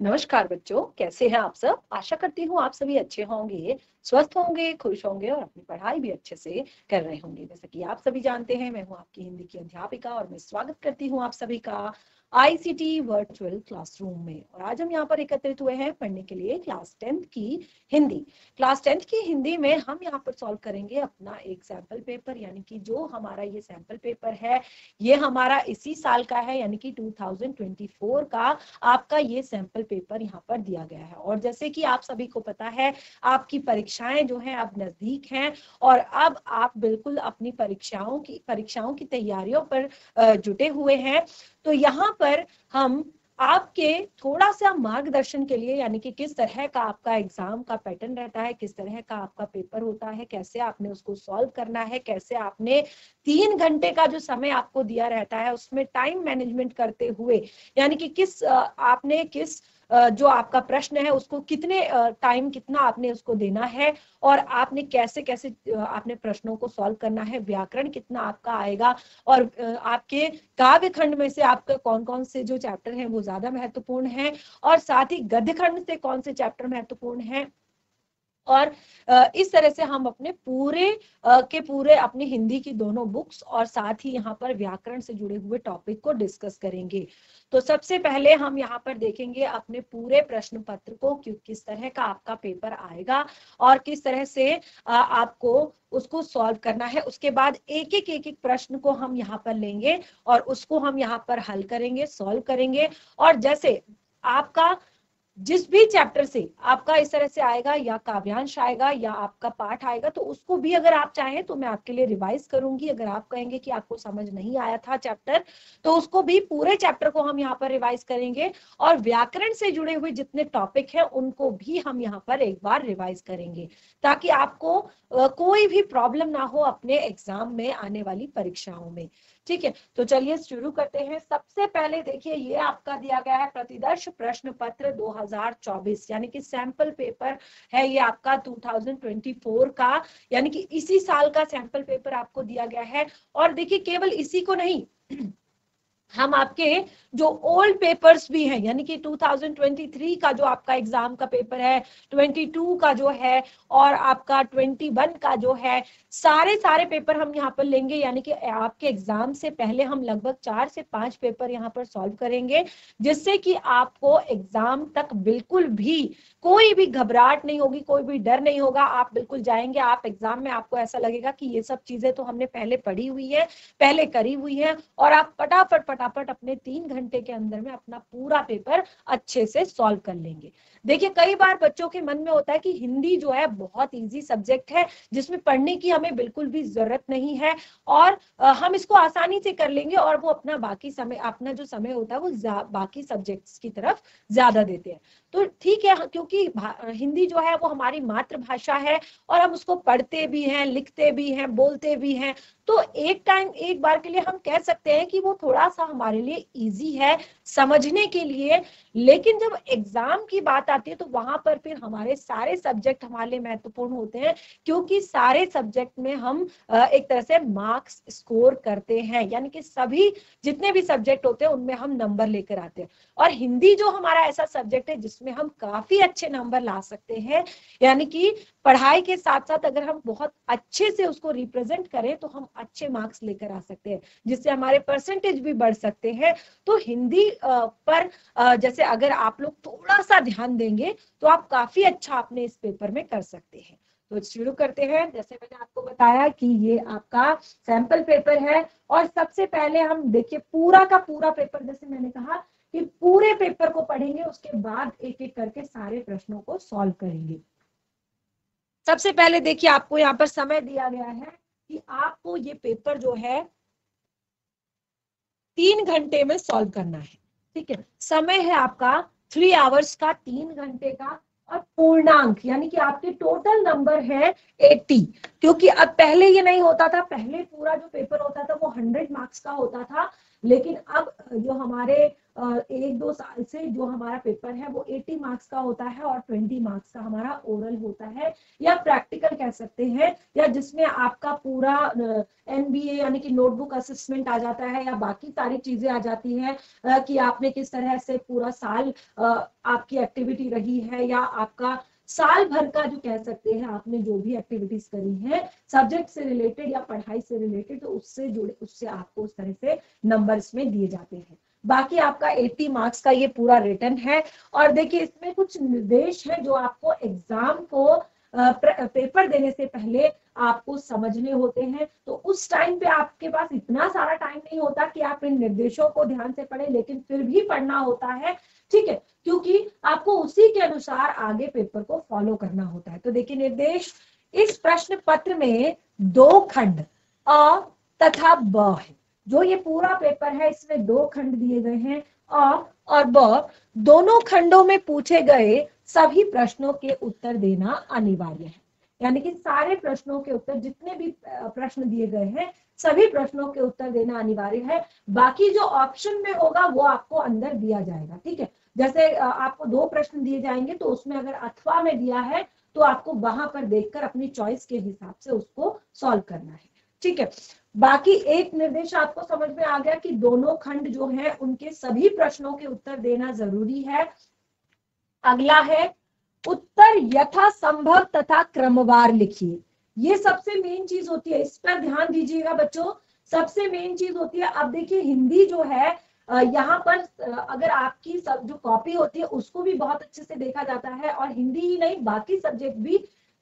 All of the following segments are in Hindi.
नमस्कार बच्चों, कैसे हैं आप सब। आशा करती हूँ आप सभी अच्छे होंगे, स्वस्थ होंगे, खुश होंगे और अपनी पढ़ाई भी अच्छे से कर रहे होंगे। जैसा कि आप सभी जानते हैं, मैं हूँ आपकी हिंदी की अध्यापिका और मैं स्वागत करती हूँ आप सभी का आईसीटी वर्चुअल क्लासरूम में। और आज हम यहाँ पर एकत्रित हुए हैं पढ़ने के लिए क्लास 10th की हिंदी। क्लास 10th की हिंदी में हम यहाँ पर सॉल्व करेंगे अपना एक सैंपल पेपर, यानी कि जो हमारा ये सैंपल पेपर है ये हमारा इसी साल का है, यानी कि 2024 का आपका ये सैंपल पेपर यहाँ पर दिया गया है। और जैसे कि आप सभी को पता है, आपकी परीक्षाएं जो हैं अब नजदीक हैं और अब आप बिल्कुल अपनी परीक्षाओं की तैयारियों पर जुटे हुए हैं। तो यहाँ पर हम आपके थोड़ा सा मार्गदर्शन के लिए, यानी कि किस तरह का आपका एग्जाम का पैटर्न रहता है, किस तरह का आपका पेपर होता है, कैसे आपने उसको सॉल्व करना है, कैसे आपने 3 घंटे का जो समय आपको दिया रहता है उसमें टाइम मैनेजमेंट करते हुए, यानी कि आपने किस जो आपका प्रश्न है उसको कितने टाइम कितना आपने उसको देना है और आपने कैसे कैसे आपने प्रश्नों को सॉल्व करना है, व्याकरण कितना आपका आएगा और आपके काव्य खंड में से आपका कौन कौन से जो चैप्टर हैं वो ज्यादा महत्वपूर्ण है और साथ ही गद्य खंड से कौन से चैप्टर महत्वपूर्ण है। और इस तरह से हम अपने पूरे अपनी हिंदी की दोनों बुक्स और साथ ही यहाँ पर व्याकरण से जुड़े हुए टॉपिक को डिस्कस करेंगे। तो सबसे पहले हम यहाँ पर देखेंगे अपने पूरे प्रश्न पत्र को कि किस तरह का आपका पेपर आएगा और किस तरह से आपको उसको सॉल्व करना है। उसके बाद एक एक प्रश्न को हम यहाँ पर लेंगे और उसको हम यहाँ पर हल करेंगे, सॉल्व करेंगे। और जैसे आपका जिस भी चैप्टर से आपका इस तरह से आएगा, या काव्यांश आएगा या आपका पाठ आएगा, तो उसको भी अगर आप चाहें तो मैं आपके लिए रिवाइज करूंगी। अगर आप कहेंगे कि आपको समझ नहीं आया था चैप्टर, तो उसको भी पूरे चैप्टर को हम यहाँ पर रिवाइज करेंगे और व्याकरण से जुड़े हुए जितने टॉपिक हैं उनको भी हम यहाँ पर एक बार रिवाइज करेंगे, ताकि आपको कोई भी प्रॉब्लम ना हो अपने एग्जाम में आने वाली परीक्षाओं में। ठीक है, तो चलिए शुरू करते हैं। सबसे पहले देखिए, ये आपका दिया गया है प्रतिदर्श प्रश्न पत्र 2024, यानी कि सैंपल पेपर है ये आपका 2024 का, यानी कि इसी साल का सैंपल पेपर आपको दिया गया है। और देखिए केवल इसी को नहीं, हम आपके जो ओल्ड पेपर्स भी हैं, यानी कि 2023 का जो आपका एग्जाम का पेपर है, 22 का जो है और आपका 21 का जो है, सारे पेपर हम यहाँ पर लेंगे। यानी कि आपके एग्जाम से पहले हम लगभग 4 से 5 पेपर यहाँ पर सॉल्व करेंगे, जिससे कि आपको एग्जाम तक बिल्कुल भी कोई भी घबराहट नहीं होगी, कोई भी डर नहीं होगा। आप बिल्कुल जाएंगे, आप एग्जाम में आपको ऐसा लगेगा कि ये सब चीजें तो हमने पहले पढ़ी हुई है, पहले करी हुई है, और आप फटाफट अपने 3 घंटे के अंदर में अपना पूरा पेपर अच्छे से सॉल्व कर लेंगे। देखिए कई बार बच्चों के मन में होता है कि हिंदी जो है बहुत इजी सब्जेक्ट है, जिसमें पढ़ने की हमें बिल्कुल भी जरूरत नहीं है और हम इसको आसानी से कर लेंगे, और वो अपना जो समय होता है वो बाकी सब्जेक्ट्स की तरफ ज्यादा देते हैं। तो ठीक है, क्योंकि हिंदी जो है वो हमारी मातृभाषा है और हम उसको पढ़ते भी हैं, लिखते भी हैं, बोलते भी हैं, तो एक बार के लिए हम कह सकते हैं कि वो थोड़ा सा हमारे लिए इजी है समझने के लिए। लेकिन जब एग्जाम की बात आती है तो वहां पर फिर हमारे सारे सब्जेक्ट हमारे लिए महत्वपूर्ण होते हैं, क्योंकि सारे सब्जेक्ट में हम एक तरह से मार्क्स स्कोर करते हैं, यानी कि सभी जितने भी सब्जेक्ट होते हैं उनमें हम नंबर लेकर आते हैं। और हिंदी जो हमारा ऐसा सब्जेक्ट है जिसमें हम काफी अच्छे नंबर ला सकते हैं, यानी कि पढ़ाई के साथ साथ अगर हम बहुत अच्छे से उसको रिप्रेजेंट करें तो हम अच्छे मार्क्स लेकर आ सकते हैं, जिससे हमारे परसेंटेज भी बढ़ सकते हैं। तो हिंदी पर जैसे अगर आप लोग थोड़ा सा ध्यान देंगे तो आप काफी अच्छा अपने इस पेपर में कर सकते हैं। तो शुरू करते हैं। जैसे मैंने आपको बताया कि ये आपका सैंपल पेपर है और सबसे पहले हम देखिए पूरा का पूरा पेपर, जैसे मैंने कहा कि पूरे पेपर को पढ़ेंगे, उसके बाद एक एक करके सारे प्रश्नों को सॉल्व करेंगे। सबसे पहले देखिए आपको यहाँ पर समय दिया गया है कि आपको ये पेपर जो है 3 घंटे में सॉल्व करना है। ठीक है, समय है आपका 3 आवर्स का, 3 घंटे का, और पूर्णांक यानी कि आपके टोटल नंबर है 80। क्योंकि अब पहले ये नहीं होता था, पहले पूरा जो पेपर होता था वो 100 मार्क्स का होता था, लेकिन अब जो हमारे एक दो साल से जो हमारा पेपर है वो 80 मार्क्स का होता है और 20 मार्क्स का हमारा ओरल होता है या प्रैक्टिकल कह सकते हैं, या जिसमें आपका पूरा एनबीए यानी कि नोटबुक असेसमेंट आ जाता है या बाकी सारी चीजें आ जाती है कि आपने किस तरह से पूरा साल आपकी एक्टिविटी रही है, या आपका साल भर का जो कह सकते हैं आपने जो भी एक्टिविटीज करी है सब्जेक्ट से रिलेटेड या पढ़ाई से रिलेटेड, तो उससे जुड़े उससे आपको उस तरह से नंबर्स में दिए जाते हैं। बाकी आपका 80 मार्क्स का ये पूरा रिटर्न है। और देखिए इसमें कुछ निर्देश है जो आपको एग्जाम को पेपर देने से पहले आपको समझने होते हैं। तो उस टाइम पे आपके पास इतना सारा टाइम नहीं होता कि आप इन निर्देशों को ध्यान से पढ़ें, लेकिन फिर भी पढ़ना होता है, ठीक है, क्योंकि आपको उसी के अनुसार आगे पेपर को फॉलो करना होता है। तो देखिए निर्देश, इस प्रश्न पत्र में 2 खंड अ तथा ब है। जो ये पूरा पेपर है इसमें 2 खंड दिए गए हैं, अ और ब। दोनों खंडों में पूछे गए सभी प्रश्नों के उत्तर देना अनिवार्य है। यानी कि सारे प्रश्नों के उत्तर, जितने भी प्रश्न दिए गए हैं सभी प्रश्नों के उत्तर देना अनिवार्य है। बाकी जो ऑप्शन में होगा वो आपको अंदर दिया जाएगा, ठीक है। जैसे आपको 2 प्रश्न दिए जाएंगे तो उसमें अगर अथवा में दिया है तो आपको वहां पर देखकर अपनी चॉइस के हिसाब से उसको सॉल्व करना है, ठीक है। बाकी एक निर्देश आपको समझ में आ गया कि दोनों खंड जो है उनके सभी प्रश्नों के उत्तर देना जरूरी है। अगला है उत्तर यथासंभव तथा क्रमवार लिखिए। ये सबसे मेन चीज होती है, इस पर ध्यान दीजिएगा बच्चों, सबसे मेन चीज होती है। अब देखिए हिंदी जो है यहाँ पर अगर आपकी सब जो कॉपी होती है उसको भी बहुत अच्छे से देखा जाता है, और हिंदी ही नहीं बाकी सब्जेक्ट भी,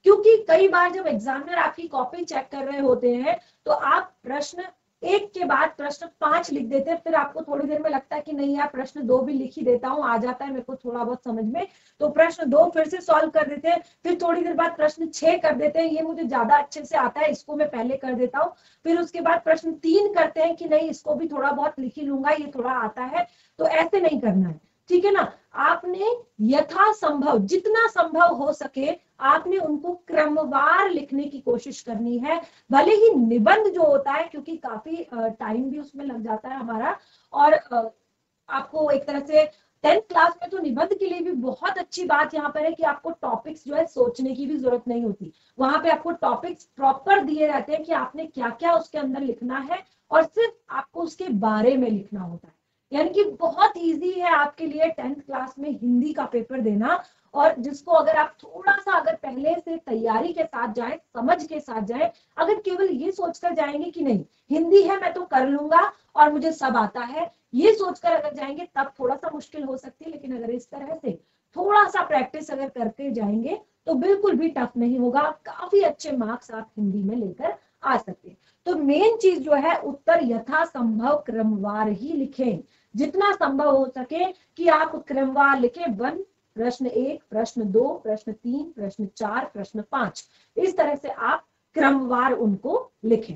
क्योंकि कई बार जब एग्जामिनर आपकी कॉपी चेक कर रहे होते हैं तो आप प्रश्न 1 के बाद प्रश्न 5 लिख देते हैं, फिर आपको थोड़ी देर में लगता है कि नहीं यार प्रश्न 2 भी लिख ही देता हूँ, आ जाता है मेरे को थोड़ा बहुत समझ में, तो प्रश्न 2 फिर से सॉल्व कर देते हैं, फिर थोड़ी देर बाद प्रश्न 6 कर देते हैं, ये मुझे ज्यादा अच्छे से आता है इसको मैं पहले कर देता हूँ, फिर उसके बाद प्रश्न 3 करते हैं कि नहीं इसको भी थोड़ा बहुत लिख ही लूंगा, ये थोड़ा आता है। तो ऐसे नहीं करना है, ठीक है ना। आपने यथासंभव, जितना संभव हो सके आपने उनको क्रमवार लिखने की कोशिश करनी है। भले ही निबंध जो होता है, क्योंकि काफी टाइम भी उसमें लग जाता है हमारा, और आपको एक तरह से 10th क्लास में तो निबंध के लिए भी बहुत अच्छी बात यहाँ पर है कि आपको टॉपिक्स जो है सोचने की भी जरूरत नहीं होती। वहां पे आपको टॉपिक्स प्रॉपर दिए रहते हैं कि आपने क्या क्या उसके अंदर लिखना है, और सिर्फ आपको उसके बारे में लिखना होता है। यानी कि बहुत इजी है आपके लिए 10th क्लास में हिंदी का पेपर देना, और जिसको अगर आप थोड़ा सा अगर पहले से तैयारी के साथ जाएं, समझ के साथ जाएं, अगर केवल ये सोचकर जाएंगे कि नहीं हिंदी है मैं तो कर लूंगा और मुझे सब आता है, ये सोचकर अगर जाएंगे तब थोड़ा सा मुश्किल हो सकती है। लेकिन अगर इस तरह से थोड़ा सा प्रैक्टिस अगर करके जाएंगे तो बिल्कुल भी टफ नहीं होगा, काफी अच्छे मार्क्स आप हिंदी में लेकर आ सकते हैं। तो मेन चीज जो है उत्तर यथासंभव क्रमवार ही लिखें, जितना संभव हो सके कि आप क्रमवार लिखें। 1 प्रश्न 1, प्रश्न 2, प्रश्न 3, प्रश्न 4, प्रश्न 5, इस तरह से आप क्रमवार उनको लिखें।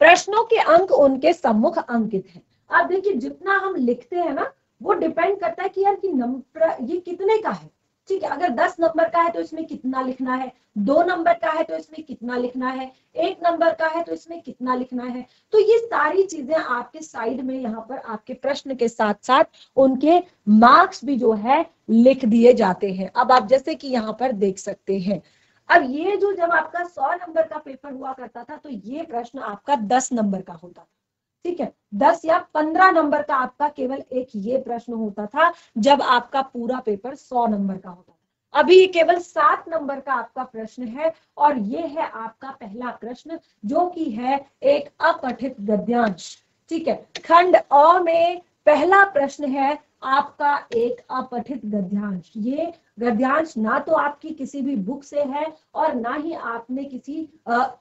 प्रश्नों के अंक उनके सम्मुख अंकित हैं। अब देखिए जितना हम लिखते हैं ना वो डिपेंड करता है कि यार कि नंबर ये कितने का है, ठीक है। अगर 10 नंबर का है तो इसमें कितना लिखना है, 2 नंबर का है तो इसमें कितना लिखना है, 1 नंबर का है तो इसमें कितना लिखना है। तो ये सारी चीजें आपके साइड में यहाँ पर आपके प्रश्न के साथ साथ उनके मार्क्स भी जो है लिख दिए जाते हैं। अब आप जैसे कि यहाँ पर देख सकते हैं, अब ये जो जब आपका 100 नंबर का पेपर हुआ करता था तो ये प्रश्न आपका 10 नंबर का होता था, ठीक है। 10 या 15 नंबर का आपका केवल एक ये प्रश्न होता था जब आपका पूरा पेपर 100 नंबर का होता था। अभी केवल 7 नंबर का आपका प्रश्न है, और ये है आपका पहला प्रश्न जो कि है एक अपठित गद्यांश, ठीक है। खंड अ में पहला प्रश्न है आपका एक अपठित गद्यांश। ये गद्यांश ना तो आपकी किसी भी बुक से है और ना ही आपने किसी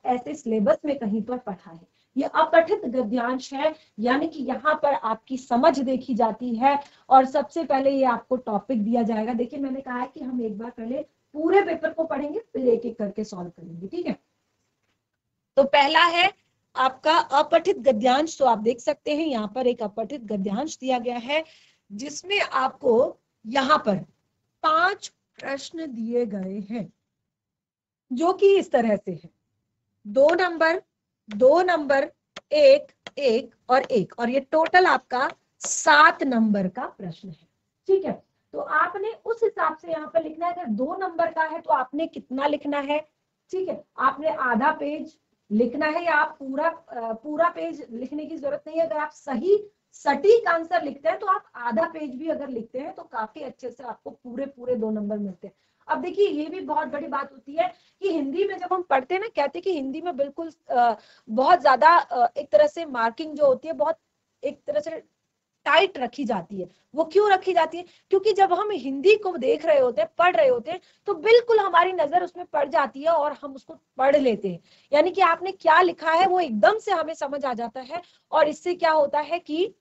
ऐसे सिलेबस में कहीं पर पढ़ा है, ये अपठित गद्यांश है। यानी कि यहाँ पर आपकी समझ देखी जाती है, और सबसे पहले ये आपको टॉपिक दिया जाएगा। देखिए मैंने कहा है कि हम एक बार पहले पूरे पेपर को पढ़ेंगे फिर एक एक करके सॉल्व करेंगे, ठीक है। तो पहला है आपका अपठित गद्यांश। तो आप देख सकते हैं यहाँ पर एक अपठित गद्यांश दिया गया है जिसमें आपको यहाँ पर 5 प्रश्न दिए गए हैं जो कि इस तरह से है, 2 नंबर, 2 नंबर, 1, 1 और 1, और ये टोटल आपका 7 नंबर का प्रश्न है। ठीक है, तो आपने उस हिसाब से यहाँ पर लिखना है। अगर 2 नंबर का है तो आपने कितना लिखना है? ठीक है, आपने आधा पेज लिखना है या आप पूरा पेज लिखने की जरूरत नहीं है। अगर आप सही सटीक आंसर लिखते हैं तो आप आधा पेज भी अगर लिखते हैं तो काफी अच्छे से आपको पूरे 2 नंबर मिलते हैं। अब देखिए, ये भी बहुत बड़ी बात होती है कि हिंदी में जब हम पढ़ते हैं ना, कहते हैं कि हिंदी में बिल्कुल बहुत ज्यादा एक तरह से मार्किंग जो होती है बहुत एक तरह से टाइट रखी जाती है। वो क्यों रखी जाती है? क्योंकि जब हम हिंदी को देख रहे होते हैं, पढ़ रहे होते हैं, तो बिल्कुल हमारी नजर उसमें पड़ जाती है और हम उसको पढ़ लेते हैं। यानी कि आपने क्या लिखा है वो एकदम से हमें समझ आ जाता है। और इससे क्या होता है कि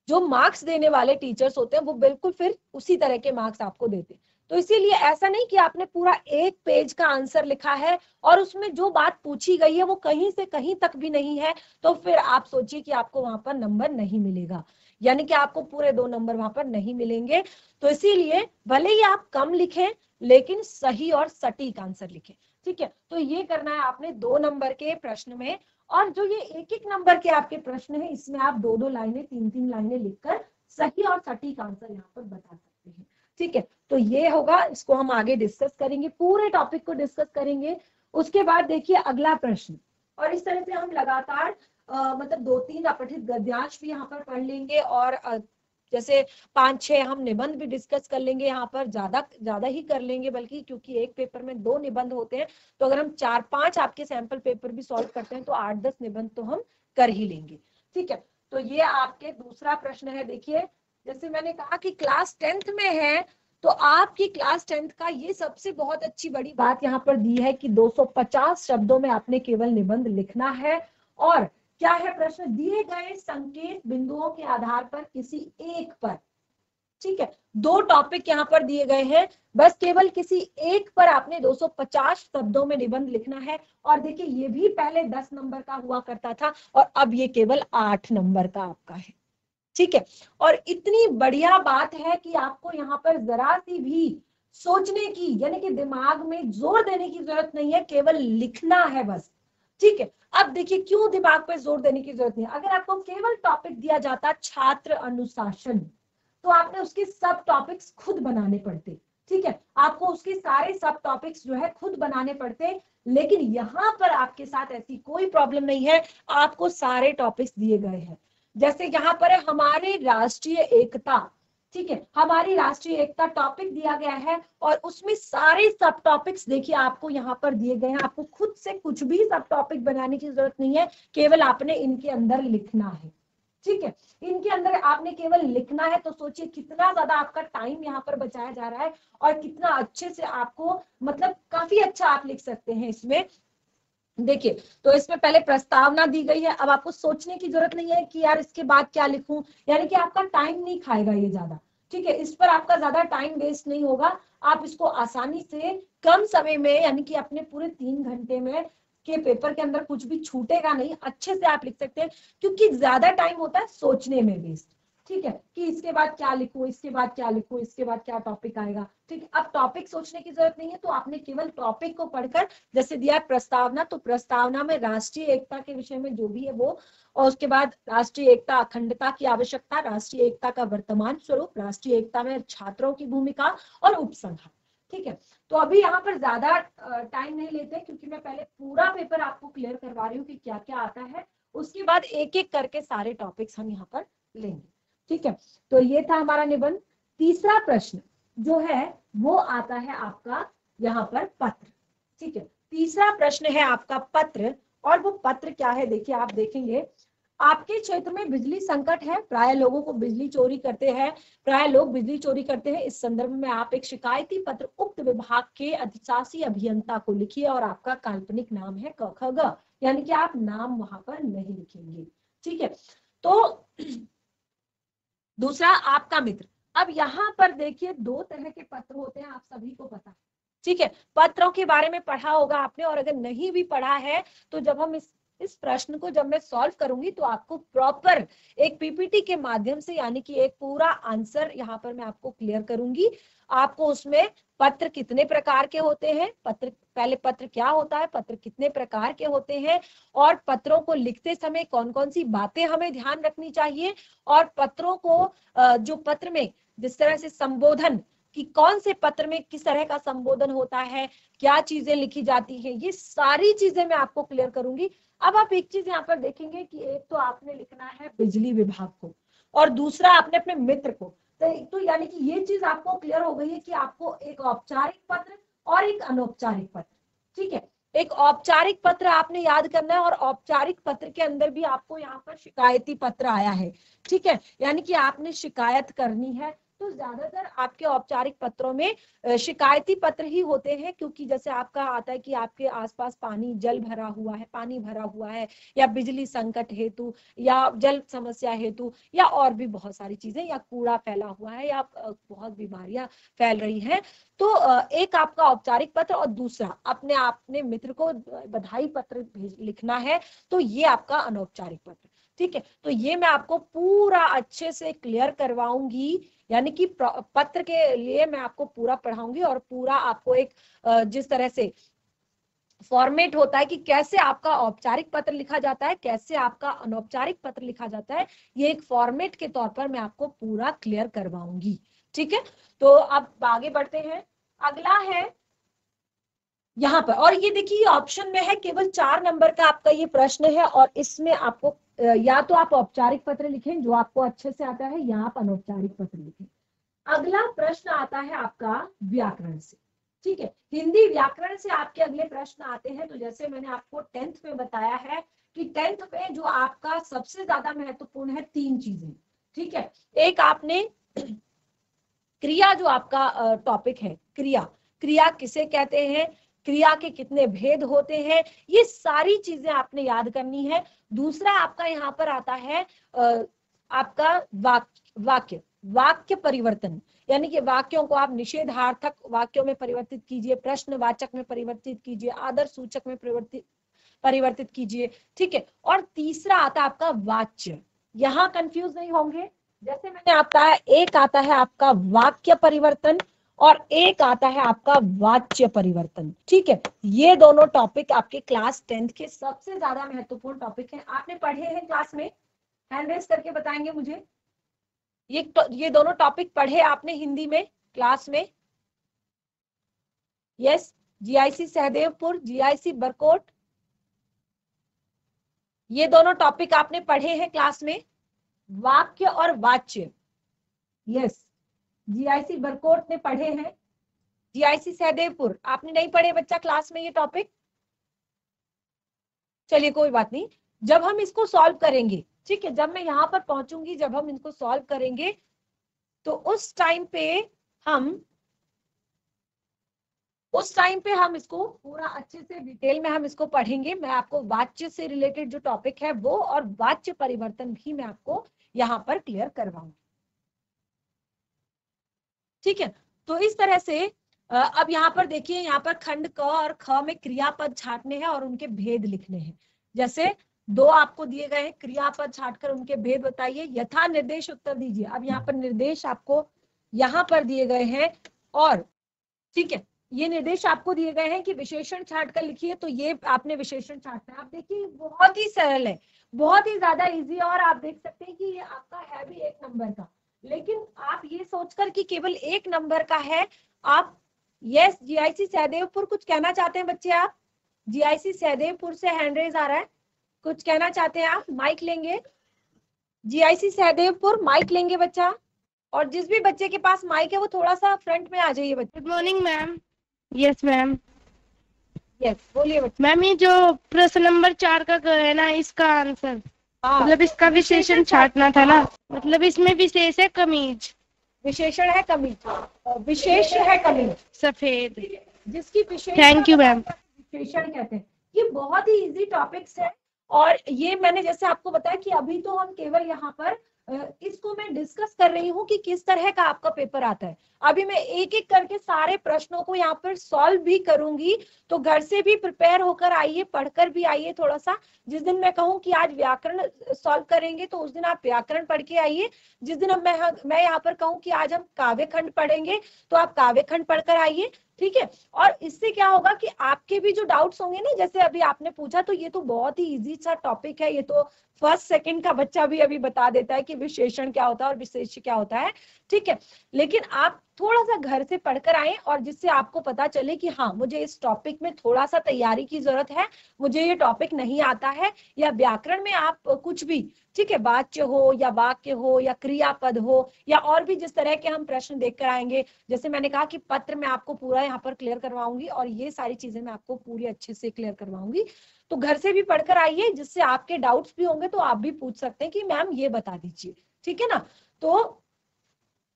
जो मार्क्स देने वाले टीचर्स होते हैं वो बिल्कुल फिर उसी तरह के मार्क्स आपको देते हैं। तो इसीलिए ऐसा नहीं कि आपने पूरा 1 पेज का आंसर लिखा है और उसमें जो बात पूछी गई है वो कहीं से कहीं तक भी नहीं है, तो फिर आप सोचिए कि आपको वहां पर नंबर नहीं मिलेगा, यानी कि आपको पूरे 2 नंबर वहां पर नहीं मिलेंगे। तो इसीलिए भले ही आप कम लिखें लेकिन सही और सटीक आंसर लिखें। ठीक है, तो ये करना है आपने 2 नंबर के प्रश्न में। और जो ये 1 नंबर के आपके प्रश्न है, इसमें आप 2 लाइनें 3 लाइनें लिखकर सही और सटीक आंसर यहाँ पर बता सकते हैं। ठीक है, तो ये होगा, इसको हम आगे डिस्कस करेंगे, पूरे टॉपिक को डिस्कस करेंगे। उसके बाद देखिए अगला प्रश्न, और इस तरह से हम लगातार मतलब 2-3 अपठित गद्यांश भी यहाँ पर पढ़ लेंगे और जैसे 5-6 हम निबंध भी डिस्कस कर लेंगे। यहाँ पर ज्यादा ही कर लेंगे, बल्कि क्योंकि एक पेपर में 2 निबंध होते हैं, तो अगर हम 4-5 आपके सैंपल पेपर भी सॉल्व करते हैं तो 8-10 निबंध तो हम कर ही लेंगे। ठीक है, तो ये आपके दूसरा प्रश्न है। देखिए, जैसे मैंने कहा कि क्लास 10th में है, तो आपकी क्लास 10th का ये सबसे बहुत अच्छी बड़ी बात यहाँ पर दी है कि 250 शब्दों में आपने केवल निबंध लिखना है। और क्या है प्रश्न? दिए गए संकेत बिंदुओं के आधार पर किसी एक पर, ठीक है, 2 टॉपिक यहाँ पर दिए गए हैं, बस केवल किसी एक पर आपने 250 शब्दों में निबंध लिखना है। और देखिए, ये भी पहले 10 नंबर का हुआ करता था और अब ये केवल 8 नंबर का आपका है। ठीक है, और इतनी बढ़िया बात है कि आपको यहाँ पर जरा सी भी सोचने की, यानी कि दिमाग में जोर देने की जरूरत नहीं है, केवल लिखना है बस। ठीक है, अब देखिए क्यों दिमाग पे जोर देने की जरूरत नहीं है। अगर आपको केवल टॉपिक दिया जाता छात्र अनुशासन, तो आपने उसके सब टॉपिक्स खुद बनाने पड़ते। ठीक है, आपको उसके सारे सब टॉपिक्स जो है खुद बनाने पड़ते। लेकिन यहाँ पर आपके साथ ऐसी कोई प्रॉब्लम नहीं है, आपको सारे टॉपिक्स दिए गए हैं। जैसे यहाँ पर है हमारे राष्ट्रीय एकता। ठीक है, हमारी राष्ट्रीय एकता टॉपिक दिया गया है और उसमें सारे सब टॉपिक्स देखिए आपको यहाँ पर दिए गए हैं। आपको खुद से कुछ भी सब टॉपिक बनाने की जरूरत नहीं है, केवल आपने इनके अंदर लिखना है। ठीक है, इनके अंदर आपने केवल लिखना है। तो सोचिए कितना ज्यादा आपका टाइम यहाँ पर बचाया जा रहा है और कितना अच्छे से आपको, मतलब काफी अच्छा आप लिख सकते हैं इसमें। देखिए, तो इसमें पहले प्रस्तावना दी गई है। अब आपको सोचने की जरूरत नहीं है कि यार इसके बाद क्या लिखूं, यानी कि आपका टाइम नहीं खाएगा ये ज्यादा। ठीक है, इस पर आपका ज्यादा टाइम वेस्ट नहीं होगा। आप इसको आसानी से कम समय में, यानी कि अपने पूरे 3 घंटे में के पेपर के अंदर कुछ भी छूटेगा नहीं, अच्छे से आप लिख सकते हैं। क्योंकि ज्यादा टाइम होता है सोचने में वेस्ट। ठीक है, कि इसके बाद क्या लिखूं, इसके बाद क्या लिखूं, इसके बाद क्या टॉपिक आएगा। ठीक है, अब टॉपिक सोचने की जरूरत नहीं है, तो आपने केवल टॉपिक को पढ़कर, जैसे दिया है प्रस्तावना, तो प्रस्तावना में राष्ट्रीय एकता के विषय में जो भी है वो, और उसके बाद राष्ट्रीय एकता अखंडता की आवश्यकता, राष्ट्रीय एकता का वर्तमान स्वरूप, राष्ट्रीय एकता में छात्रों की भूमिका और उपसंहार। ठीक है, तो अभी यहाँ पर ज्यादा टाइम नहीं लेते क्योंकि मैं पहले पूरा पेपर आपको क्लियर करवा रही हूँ कि क्या क्या आता है। उसके बाद एक एक करके सारे टॉपिक्स हम यहाँ पर लेंगे। ठीक है, तो ये था हमारा निबंध। तीसरा प्रश्न जो है वो आता है आपका यहाँ पर पत्र। ठीक है, तीसरा प्रश्न है आपका पत्र। और वो पत्र क्या है, देखिए आप देखेंगे, आपके क्षेत्र में बिजली संकट है, प्राय लोगों को बिजली चोरी करते हैं, प्राय लोग बिजली चोरी करते हैं। इस संदर्भ में आप एक शिकायती पत्र उक्त विभाग के अधिशासी अभियंता को लिखिए और आपका काल्पनिक नाम है क ख ग, यानी कि आप नाम वहां पर नहीं लिखेंगे। ठीक है, तो दूसरा आपका मित्र। अब यहाँ पर देखिए 2 तरह के पत्र होते हैं, आप सभी को पता है। ठीक है, पत्रों के बारे में पढ़ा होगा आपने, और अगर नहीं भी पढ़ा है तो जब हम इस इस प्रश्न को जब मैं सॉल्व करूंगी तो आपको प्रॉपर एक पीपीटी के माध्यम से, यानी कि एक पूरा आंसर यहाँ पर मैं आपको क्लियर करूंगी। आपको उसमें पत्र कितने प्रकार के होते हैं, पहले पत्र क्या होता है, पत्र कितने प्रकार के होते हैं, और पत्रों को लिखते समय कौन कौन सी बातें हमें ध्यान रखनी चाहिए, और पत्रों को जो पत्र में जिस तरह से संबोधन, कि कौन से पत्र में किस तरह का संबोधन होता है, क्या चीजें लिखी जाती हैं, ये सारी चीजें मैं आपको क्लियर करूंगी। अब आप एक चीज यहाँ पर देखेंगे कि एक तो आपने लिखना है बिजली विभाग को, और दूसरा आपने अपने मित्र को। तो यानी कि ये चीज आपको क्लियर हो गई है कि आपको एक औपचारिक पत्र और एक अनौपचारिक पत्र, ठीक है। एक औपचारिक पत्र आपने याद करना है, और औपचारिक पत्र के अंदर भी आपको यहाँ पर शिकायती पत्र आया है, ठीक है, यानी कि आपने शिकायत करनी है। तो ज्यादातर आपके औपचारिक पत्रों में शिकायती पत्र ही होते हैं, क्योंकि जैसे आपका आता है कि आपके आसपास पानी भरा हुआ है, या बिजली संकट हेतु, या जल समस्या हेतु, या और भी बहुत सारी चीजें, या कूड़ा फैला हुआ है, या बहुत बीमारियां फैल रही हैं। तो एक आपका औपचारिक पत्र, और दूसरा अपने मित्र को बधाई पत्र लिखना है, तो ये आपका अनौपचारिक पत्र, ठीक है। तो ये मैं आपको पूरा अच्छे से क्लियर करवाऊंगी, यानी कि पत्र के लिए मैं आपको पूरा पढ़ाऊंगी, और पूरा आपको एक जिस तरह से फॉर्मेट होता है कि कैसे आपका औपचारिक पत्र लिखा जाता है, कैसे आपका अनौपचारिक पत्र लिखा जाता है, ये एक फॉर्मेट के तौर पर मैं आपको पूरा क्लियर करवाऊंगी, ठीक है। तो अब आगे बढ़ते हैं। अगला है यहाँ पर, और ये देखिए ऑप्शन में है, केवल 4 नंबर का आपका ये प्रश्न है, और इसमें आपको या तो आप औपचारिक पत्र लिखें जो आपको अच्छे से आता है, या आप अनौपचारिक पत्र लिखें। अगला प्रश्न आता है आपका व्याकरण से, ठीक है। हिंदी व्याकरण से आपके अगले प्रश्न आते हैं। तो जैसे मैंने आपको 10th में बताया है कि 10th में जो आपका सबसे ज्यादा महत्वपूर्ण है 3 चीजें, ठीक है। एक आपने क्रिया, जो आपका टॉपिक है, क्रिया किसे कहते हैं, क्रिया के कितने भेद होते हैं, ये सारी चीजें आपने याद करनी है। दूसरा आपका यहाँ पर आता है आपका वाक्य परिवर्तन, यानी कि वाक्यों को आप निषेधार्थक वाक्यों में परिवर्तित कीजिए, प्रश्नवाचक में परिवर्तित कीजिए, आदर्श सूचक में परिवर्तित कीजिए, ठीक है। और तीसरा आता है आपका वाच्य। यहाँ कंफ्यूज नहीं होंगे, जैसे मैंने आपका एक आता है आपका वाक्य परिवर्तन, और एक आता है आपका वाच्य परिवर्तन, ठीक है। ये दोनों टॉपिक आपके क्लास 10th के सबसे ज्यादा महत्वपूर्ण टॉपिक हैं। आपने पढ़े हैं क्लास में, हैंड रेज करके बताएंगे मुझे, ये दोनों टॉपिक पढ़े आपने हिंदी में क्लास में? Yes, GIC Sahdevpur, GIC Barkot, ये दोनों टॉपिक आपने पढ़े हैं क्लास में, वाक्य और वाच्य। यस, जीआईसी बरकोट ने पढ़े हैं, जीआईसी सहदेवपुर आपने नहीं पढ़े बच्चा क्लास में ये टॉपिक? चलिए कोई बात नहीं, जब हम इसको सॉल्व करेंगे, ठीक है, जब मैं यहाँ पर पहुंचूंगी, जब हम इनको सॉल्व करेंगे, तो उस टाइम पे हम इसको पूरा अच्छे से डिटेल में हम इसको पढ़ेंगे। मैं आपको वाच्य से रिलेटेड जो टॉपिक है वो, और वाच्य परिवर्तन भी मैं आपको यहाँ पर क्लियर करवाऊंगी, ठीक है। तो इस तरह से अब यहाँ पर देखिए, यहाँ पर खंड क और ख में क्रियापद छांटने हैं और उनके भेद लिखने हैं। जैसे 2 आपको दिए गए हैं, क्रियापद छांटकर उनके भेद बताइए, यथा निर्देश उत्तर दीजिए। अब यहाँ पर निर्देश आपको यहाँ पर दिए गए हैं, और ठीक है, ये निर्देश आपको दिए गए हैं कि विशेषण छांट कर लिखिए, तो ये आपने विशेषण छांटना है। आप देखिए बहुत ही सरल है, बहुत ही ज्यादा इजी है, और आप देख सकते हैं कि ये आपका है भी 1 नंबर का, लेकिन आप ये सोचकर कि केवल 1 नंबर का है, आप यस जीआईसी सहदेवपुर कुछ कहना चाहते हैं बच्चे? आप जीआईसी सहदेवपुर से हैंड रेज आ रहा है, कुछ कहना चाहते हैं आप? माइक लेंगे, जीआईसी सहदेवपुर माइक लेंगे बच्चा, और जिस भी बच्चे के पास माइक है वो थोड़ा सा फ्रंट में आ जाइए बच्चे। Good morning ma'am. Yes ma'am. Yes बोलिए बच्चे। मैम ये जो प्रश्न नंबर 4 का है ना, इसका आंसर, मतलब इसका विशेषण छांटना था ना, मतलब इसमें विशेष है कमीज, विशेषण है कमीज, विशेष है कमीज सफेद, जिसकी विशेष, थैंक यू मैम, विशेषण कहते हैं। ये बहुत ही इजी टॉपिक्स है, और ये मैंने जैसे आपको बताया कि अभी तो हम केवल यहाँ पर इसको मैं डिस्कस कर रही हूँ कि किस तरह का आपका पेपर आता है। अभी मैं एक एक करके सारे प्रश्नों को यहाँ पर सॉल्व भी करूंगी, तो घर से भी प्रिपेयर होकर आइए, पढ़कर भी आइए थोड़ा सा। जिस दिन मैं कहूँ कि आज व्याकरण सॉल्व करेंगे तो उस दिन आप व्याकरण पढ़ के आइए। जिस दिन मैं यहाँ पर कहूँ कि आज हम काव्य खंड पढ़ेंगे तो आप काव्य खंड पढ़कर आइए, ठीक है। और इससे क्या होगा कि आपके भी जो डाउट्स होंगे ना, जैसे अभी आपने पूछा, तो ये तो बहुत ही इजी सा टॉपिक है, ये तो फर्स्ट सेकंड का बच्चा भी अभी बता देता है कि विशेषण क्या होता है और विशेष्य क्या होता है, ठीक है। लेकिन आप थोड़ा सा घर से पढ़कर आए और जिससे आपको पता चले कि हाँ मुझे इस टॉपिक में थोड़ा सा तैयारी की जरूरत है, मुझे ये टॉपिक नहीं आता है। या व्याकरण में आप कुछ भी, ठीक है, वाच्य हो या वाक्य हो या क्रियापद हो या और भी जिस तरह के हम प्रश्न देख कर आएंगे, जैसे मैंने कहा कि पत्र में आपको पूरा यहाँ पर क्लियर करवाऊंगी और ये सारी चीजें मैं आपको पूरी अच्छे से क्लियर करवाऊंगी। तो घर से भी पढ़कर आइए, जिससे आपके डाउट्स भी होंगे तो आप भी पूछ सकते हैं कि मैम ये बता दीजिए, ठीक है ना। तो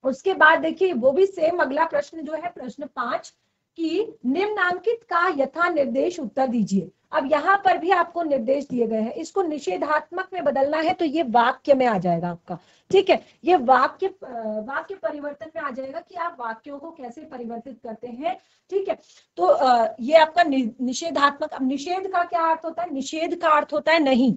उसके बाद देखिए वो भी सेम अगला प्रश्न जो है प्रश्न 5 कि निम्नांकित का यथा निर्देश उत्तर दीजिए। अब यहाँ पर भी आपको निर्देश दिए गए हैं, इसको निषेधात्मक में बदलना है तो ये वाक्य में आ जाएगा आपका, ठीक है। ये वाक्य परिवर्तन में आ जाएगा कि आप वाक्यों को कैसे परिवर्तित करते हैं, ठीक है। तो ये आपका निषेधात्मक। अब निषेध का क्या अर्थ होता है? निषेध का अर्थ होता है नहीं,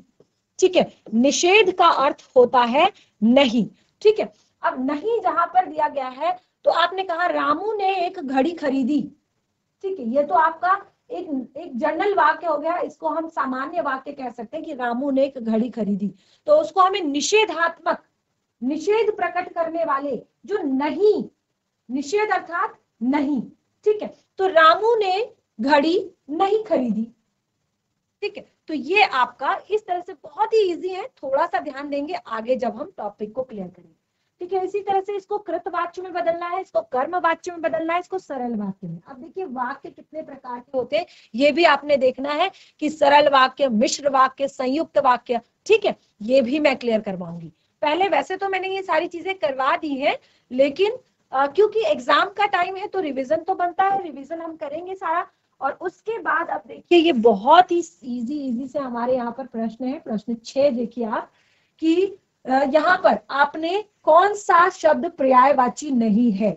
ठीक है। निषेध का अर्थ होता है नहीं, ठीक है। अब नहीं जहां पर दिया गया है तो आपने कहा रामू ने एक घड़ी खरीदी, ठीक है। ये तो आपका एक जनरल वाक्य हो गया, इसको हम सामान्य वाक्य कह सकते हैं कि रामू ने एक घड़ी खरीदी। तो उसको हमें निषेधात्मक, निषेध प्रकट करने वाले जो नहीं, निषेध अर्थात नहीं, ठीक है। तो रामू ने घड़ी नहीं खरीदी, ठीक है। तो ये आपका इस तरह से बहुत ही इजी है, थोड़ा सा ध्यान देंगे आगे जब हम टॉपिक को क्लियर करेंगे, ठीक है। इसी तरह से इसको कृत वाच्य में बदलना है, इसको कर्म वाच्य में बदलना है, इसको सरल वाक्य में। अब देखिए वाक्य कितने प्रकार के होते हैं ये भी आपने देखना है कि सरल वाक्य, मिश्र वाक्य, संयुक्त वाक्य, ठीक है। ये भी मैं क्लियर करवाऊंगी। पहले वैसे तो मैंने ये सारी चीजें करवा दी है, लेकिन क्योंकि एग्जाम का टाइम है तो रिविजन तो बनता है, रिविजन हम करेंगे सारा। और उसके बाद अब देखिए ये बहुत ही इजी से हमारे यहाँ पर प्रश्न है, प्रश्न 6 देखिए आप कि यहाँ पर आपने कौन सा शब्द पर्यायवाची नहीं है,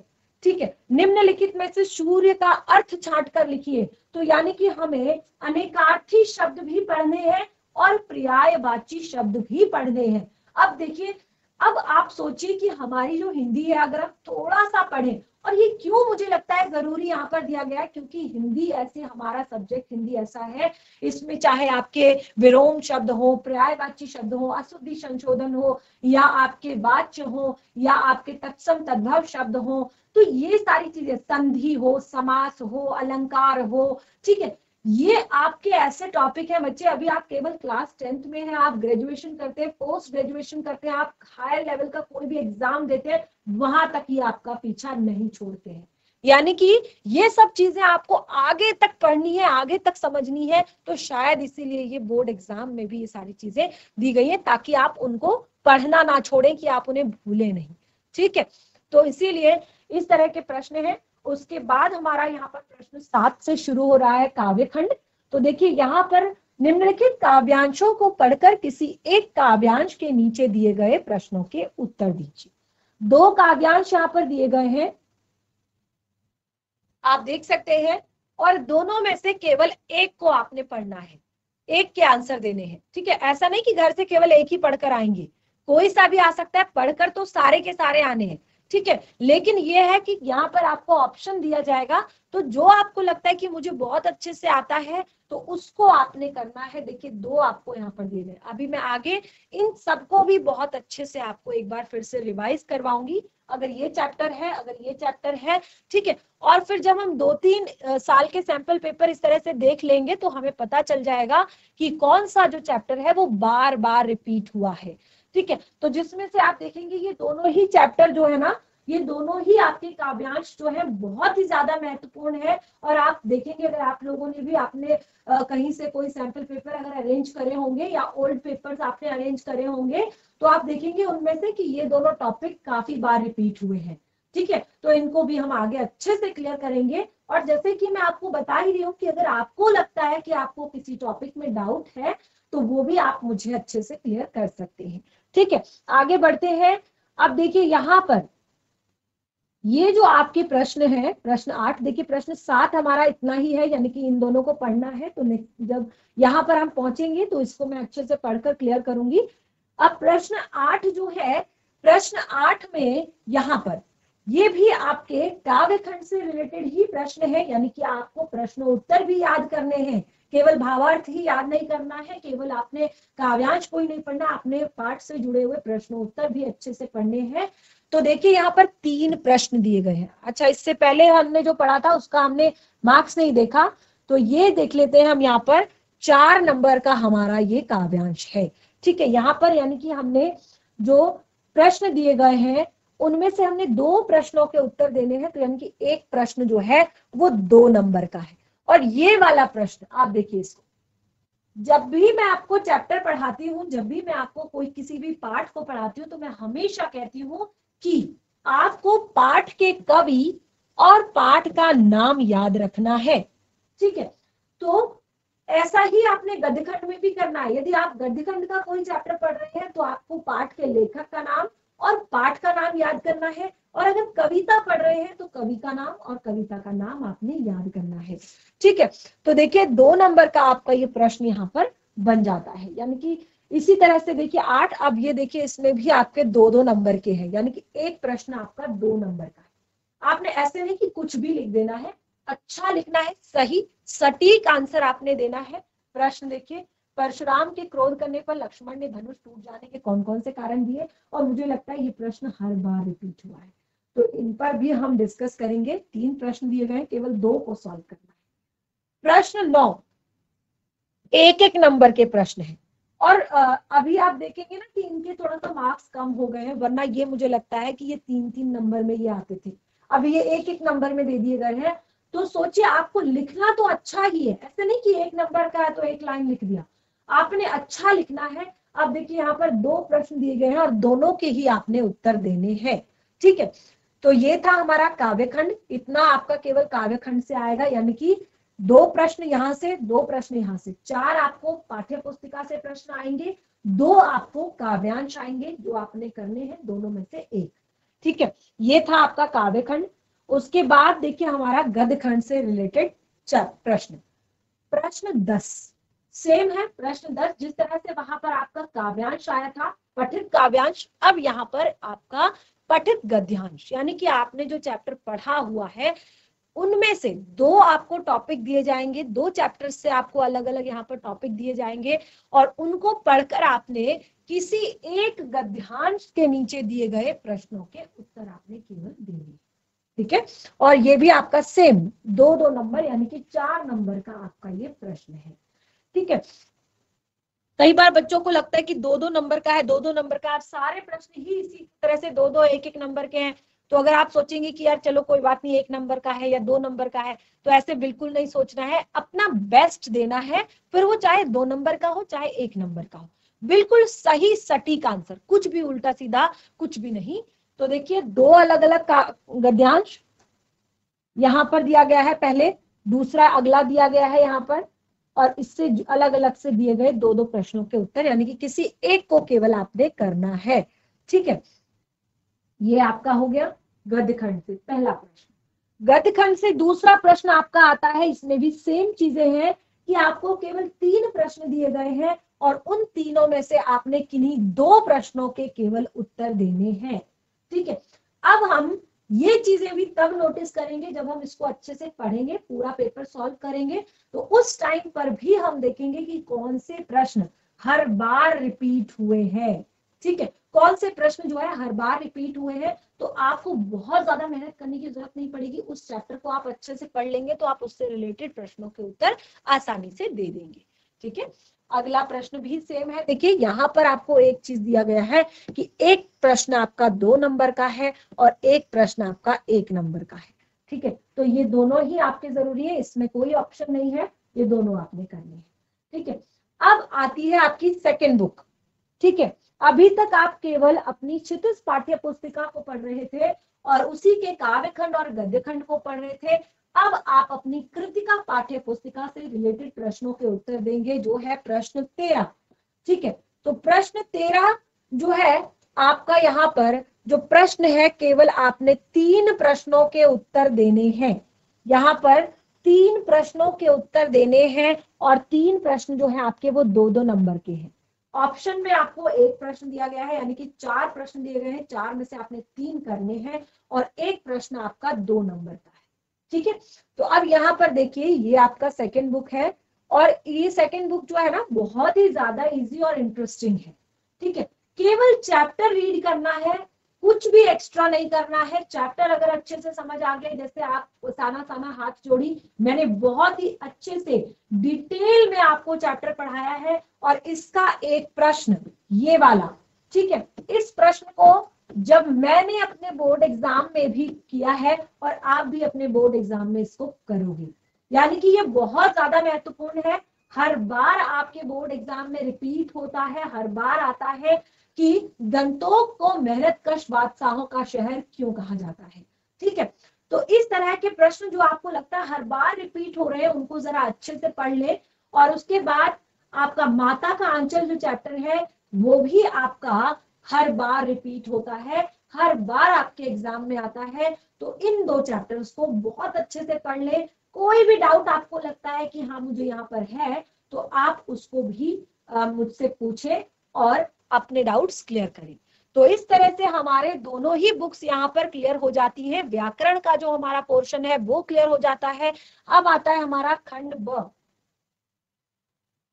ठीक है। निम्नलिखित में से सूर्य का अर्थ छांट कर लिखिए। तो यानी कि हमें अनेकार्थी शब्द भी पढ़ने हैं और पर्यायवाची शब्द भी पढ़ने हैं। अब देखिए, अब आप सोचिए कि हमारी जो हिंदी है अगर आप थोड़ा सा पढ़ें, और ये क्यों मुझे लगता है जरूरी यहाँ पर दिया गया है, क्योंकि हिंदी ऐसे, हमारा सब्जेक्ट हिंदी ऐसा है, इसमें चाहे आपके विलोम शब्द हो, पर्यायवाची शब्द हो, अशुद्धि संशोधन हो, या आपके वाच्य हो, या आपके तत्सम तद्भव शब्द हो, तो ये सारी चीजें, संधि हो, समास हो, अलंकार हो, ठीक है। ये आपके ऐसे टॉपिक है बच्चे, अभी आप केवल क्लास 10th में हैं, आप ग्रेजुएशन करते हैं, पोस्ट ग्रेजुएशन करते हैं, आप हायर लेवल का कोई भी एग्जाम देते हैं, वहां तक ही आपका पीछा नहीं छोड़ते हैं। यानी कि ये सब चीजें आपको आगे तक पढ़नी है, आगे तक समझनी है, तो शायद इसीलिए ये बोर्ड एग्जाम में भी ये सारी चीजें दी गई है, ताकि आप उनको पढ़ना ना छोड़ें, कि आप उन्हें भूले नहीं, ठीक है। तो इसीलिए इस तरह के प्रश्न हैं। उसके बाद हमारा यहाँ पर प्रश्न 7 से शुरू हो रहा है काव्य खंड। तो देखिए यहाँ पर निम्नलिखित काव्यांशों को पढ़कर किसी एक काव्यांश के नीचे दिए गए प्रश्नों के उत्तर दीजिए। 2 काव्यांश यहाँ पर दिए गए हैं, आप देख सकते हैं, और दोनों में से केवल एक को आपने पढ़ना है, एक के आंसर देने हैं, ठीक है। ऐसा नहीं कि घर से केवल एक ही पढ़कर आएंगे, कोई सा भी आ सकता है, पढ़कर तो सारे के सारे आने हैं, ठीक है। लेकिन ये है कि यहाँ पर आपको ऑप्शन दिया जाएगा, तो जो आपको लगता है कि मुझे बहुत अच्छे से आता है तो उसको आपने करना है। देखिए 2 आपको यहाँ पर दिए गए। अभी मैं आगे इन सबको भी बहुत अच्छे से आपको एक बार फिर से रिवाइज करवाऊंगी, अगर ये चैप्टर है, अगर ये चैप्टर है, ठीक है। और फिर जब हम 2-3 साल के सैंपल पेपर इस तरह से देख लेंगे तो हमें पता चल जाएगा कि कौन सा जो चैप्टर है वो बार बार रिपीट हुआ है, ठीक है। तो जिसमें से आप देखेंगे ये दोनों ही चैप्टर जो है ना, ये दोनों ही आपके काव्यांश जो है बहुत ही ज्यादा महत्वपूर्ण है। और आप देखेंगे, अगर आप लोगों ने भी आपने कहीं से कोई सैंपल पेपर अगर अरेंज करे होंगे या ओल्ड पेपर्स आपने अरेंज करे होंगे, तो आप देखेंगे उनमें से कि ये दोनों टॉपिक काफी बार रिपीट हुए हैं, ठीक है। तो इनको भी हम आगे अच्छे से क्लियर करेंगे। और जैसे कि मैं आपको बता ही रही हूँ कि अगर आपको लगता है कि आपको किसी टॉपिक में डाउट है तो वो भी आप मुझे अच्छे से क्लियर कर सकते हैं, ठीक है, आगे बढ़ते हैं। अब देखिए यहाँ पर ये जो आपके प्रश्न है, प्रश्न 8, देखिए प्रश्न 7 हमारा इतना ही है, यानी कि इन दोनों को पढ़ना है। तो जब यहाँ पर हम पहुंचेंगे तो इसको मैं अच्छे से पढ़कर क्लियर करूंगी। अब प्रश्न 8 जो है, प्रश्न 8 में यहाँ पर ये भी आपके काव्य खंड से रिलेटेड ही प्रश्न है, यानी कि आपको प्रश्न उत्तर भी याद करने हैं, केवल भावार्थ ही याद नहीं करना है, केवल आपने काव्यांश को ही नहीं पढ़ना, आपने पाठ से जुड़े हुए प्रश्न उत्तर भी अच्छे से पढ़ने हैं। तो देखिए यहाँ पर 3 प्रश्न दिए गए हैं। अच्छा, इससे पहले हमने जो पढ़ा था उसका हमने मार्क्स नहीं देखा, तो ये देख लेते हैं हम। यहाँ पर 4 नंबर का हमारा ये काव्यांश है। ठीक है, यहाँ पर यानी कि हमने जो प्रश्न दिए गए हैं उनमें से हमने 2 प्रश्नों के उत्तर देने हैं, तो यानी कि एक प्रश्न जो है वो 2 नंबर का है। और ये वाला प्रश्न आप देखिए, इसको जब भी मैं आपको चैप्टर पढ़ाती हूँ, जब भी मैं आपको कोई किसी भी पाठ को पढ़ाती हूँ, तो मैं हमेशा कहती हूँ कि आपको पाठ के कवि और पाठ का नाम याद रखना है। ठीक है, तो ऐसा ही आपने गद्यखंड में भी करना है। यदि आप गद्यखंड का कोई चैप्टर पढ़ रहे हैं तो आपको पाठ के लेखक का नाम और पाठ का नाम याद करना है, और अगर कविता पढ़ रहे हैं तो कवि का नाम और कविता का नाम आपने याद करना है। ठीक है, तो देखिए 2 नंबर का आपका ये प्रश्न यहाँ पर बन जाता है, यानी कि इसी तरह से देखिए 8। अब ये देखिए इसमें भी आपके 2-2 नंबर के हैं, यानी कि एक प्रश्न आपका 2 नंबर का है। आपने ऐसे नहीं कि कुछ भी लिख देना है, अच्छा लिखना है, सही सटीक आंसर आपने देना है। प्रश्न देखिए, परशुराम के क्रोध करने पर लक्ष्मण ने धनुष टूट जाने के कौन कौन से कारण दिए, और मुझे लगता है ये प्रश्न हर बार रिपीट हुआ है, तो इन पर भी हम डिस्कस करेंगे। 3 प्रश्न दिए गए, केवल 2 को सॉल्व करना है। प्रश्न 9 एक नंबर के प्रश्न है, और अभी आप देखेंगे ना कि इनके थोड़ा सा मार्क्स कम हो गए हैं, वरना ये मुझे लगता है कि ये 3-3 नंबर में ये आते थे, अभी ये 1-1 नंबर में दे दिए गए हैं। तो सोचिए, आपको लिखना तो अच्छा ही है, ऐसे नहीं कि 1 नंबर का है तो 1 लाइन लिख दिया, आपने अच्छा लिखना है। अब देखिए यहाँ पर 2 प्रश्न दिए गए हैं और दोनों के ही आपने उत्तर देने हैं। ठीक है, तो ये था हमारा काव्यखंड, इतना आपका केवल काव्यखंड से आएगा, यानी कि 2 प्रश्न यहाँ से, 2 प्रश्न यहाँ से, 4 आपको पाठ्य पुस्तिका से प्रश्न आएंगे, 2 आपको काव्यांश आएंगे जो आपने करने हैं, दोनों में से एक। ठीक है, ये था आपका काव्यखंड। उसके बाद देखिए हमारा गद्यखंड से रिलेटेड प्रश्न, प्रश्न 10 सेम है। प्रश्न 10 जिस तरह से वहां पर आपका काव्यांश आया था, पठित काव्यांश, अब यहाँ पर आपका पठित गद्यांश, यानी कि आपने जो चैप्टर पढ़ा हुआ है उनमें से 2 आपको टॉपिक दिए जाएंगे, 2 चैप्टर से आपको अलग अलग यहाँ पर टॉपिक दिए जाएंगे, और उनको पढ़कर आपने किसी एक गद्यांश के नीचे दिए गए प्रश्नों के उत्तर आपने केवल देने। ठीक है, और ये भी आपका सेम 2-2 नंबर, यानी कि 4 नंबर का आपका ये प्रश्न है। ठीक है, कई बार बच्चों को लगता है कि 2-2 नंबर का है, 2-2 नंबर का, आप सारे प्रश्न ही इसी तरह से 2-2 1-1 नंबर के हैं, तो अगर आप सोचेंगे कि यार चलो कोई बात नहीं 1 नंबर का है या 2 नंबर का है, तो ऐसे बिल्कुल नहीं सोचना है, अपना बेस्ट देना है, फिर वो चाहे 2 नंबर का हो चाहे 1 नंबर का हो, बिल्कुल सही सटीक आंसर, कुछ भी उल्टा सीधा कुछ भी नहीं। तो देखिए 2 अलग अलग गद्यांश यहाँ पर दिया गया है पहले, दूसरा अगला दिया गया है यहाँ पर, और इससे अलग अलग से दिए गए 2-2 प्रश्नों के उत्तर, यानी कि किसी एक को केवल आपने करना है। ठीक है, ये आपका हो गया गद्यखंड से पहला प्रश्न। गद्यखंड से दूसरा प्रश्न आपका आता है, इसमें भी सेम चीजें हैं कि आपको केवल 3 प्रश्न दिए गए हैं, और उन तीनों में से आपने किन्हीं 2 प्रश्नों के केवल उत्तर देने हैं। ठीक है, अब हम ये चीजें भी तब नोटिस करेंगे जब हम इसको अच्छे से पढ़ेंगे, पूरा पेपर सॉल्व करेंगे, तो उस टाइम पर भी हम देखेंगे कि कौन से प्रश्न हर बार रिपीट हुए हैं। ठीक है, कौन से प्रश्न जो है हर बार रिपीट हुए हैं, तो आपको बहुत ज्यादा मेहनत करने की जरूरत नहीं पड़ेगी, उस चैप्टर को आप अच्छे से पढ़ लेंगे तो आप उससे रिलेटेड प्रश्नों के उत्तर आसानी से दे देंगे। ठीक है, अगला प्रश्न भी सेम है। देखिए यहाँ पर आपको एक चीज दिया गया है कि एक प्रश्न आपका 2 नंबर का है और एक प्रश्न आपका 1 नंबर का है। ठीक है, तो ये दोनों ही आपके जरूरी है, इसमें कोई ऑप्शन नहीं है, ये दोनों आपने करने हैं। ठीक है, अब आती है आपकी सेकेंड बुक। ठीक है, अभी तक आप केवल अपनी क्षितिज पाठ्य पुस्तिका को पढ़ रहे थे और उसी के काव्यखंड और गद्यखंड को पढ़ रहे थे। अब आप अपनी कृतिका पाठ्य पुस्तिका से रिलेटेड प्रश्नों के उत्तर देंगे, जो है प्रश्न 13। ठीक है, तो प्रश्न 13 जो है आपका यहाँ पर जो प्रश्न है, केवल आपने 3 प्रश्नों के उत्तर देने हैं। यहाँ पर 3 प्रश्नों के उत्तर देने हैं और 3 प्रश्न जो है आपके वो 2-2 नंबर के हैं। ऑप्शन में आपको 1 प्रश्न दिया गया है, यानी कि 4 प्रश्न दिए गए हैं, 4 में से आपने 3 करने हैं और 1 प्रश्न आपका 2 नंबर का है। ठीक है, तो अब यहाँ पर देखिए ये आपका सेकंड बुक है और ये सेकंड बुक जो है ना बहुत ही ज्यादा इजी और इंटरेस्टिंग है। ठीक है, केवल चैप्टर रीड करना है, कुछ भी एक्स्ट्रा नहीं करना है। चैप्टर अगर अच्छे से समझ आ गए, जैसे आप साना साना हाथ जोड़ी, मैंने बहुत ही अच्छे से डिटेल में आपको चैप्टर पढ़ाया है और इसका एक प्रश्न ये वाला, ठीक है, इस प्रश्न को जब मैंने अपने बोर्ड एग्जाम में भी किया है और आप भी अपने बोर्ड एग्जाम में इसको करोगे, यानी कि ये बहुत ज्यादा महत्वपूर्ण है। हर बार आपके बोर्ड एग्जाम में रिपीट होता है, हर बार आता है कि गंतोक को मेहनतकश बादशाहों का शहर क्यों कहा जाता है। ठीक है, तो इस तरह के प्रश्न जो आपको लगता है हर बार रिपीट हो रहे हैं, उनको जरा अच्छे से पढ़ ले। और उसके बाद आपका माता का आंचल जो चैप्टर है वो भी आपका हर बार रिपीट होता है, हर बार आपके एग्जाम में आता है। तो इन 2 चैप्टर्स को बहुत अच्छे से पढ़ ले। कोई भी डाउट आपको लगता है कि हाँ मुझे यहाँ पर है, तो आप उसको भी मुझसे पूछे और अपने डाउट्स क्लियर करें। तो इस तरह से हमारे दोनों ही बुक्स यहाँ पर क्लियर हो जाती है। व्याकरण का जो हमारा पोर्शन है वो क्लियर हो जाता है। अब आता है हमारा खंड ब।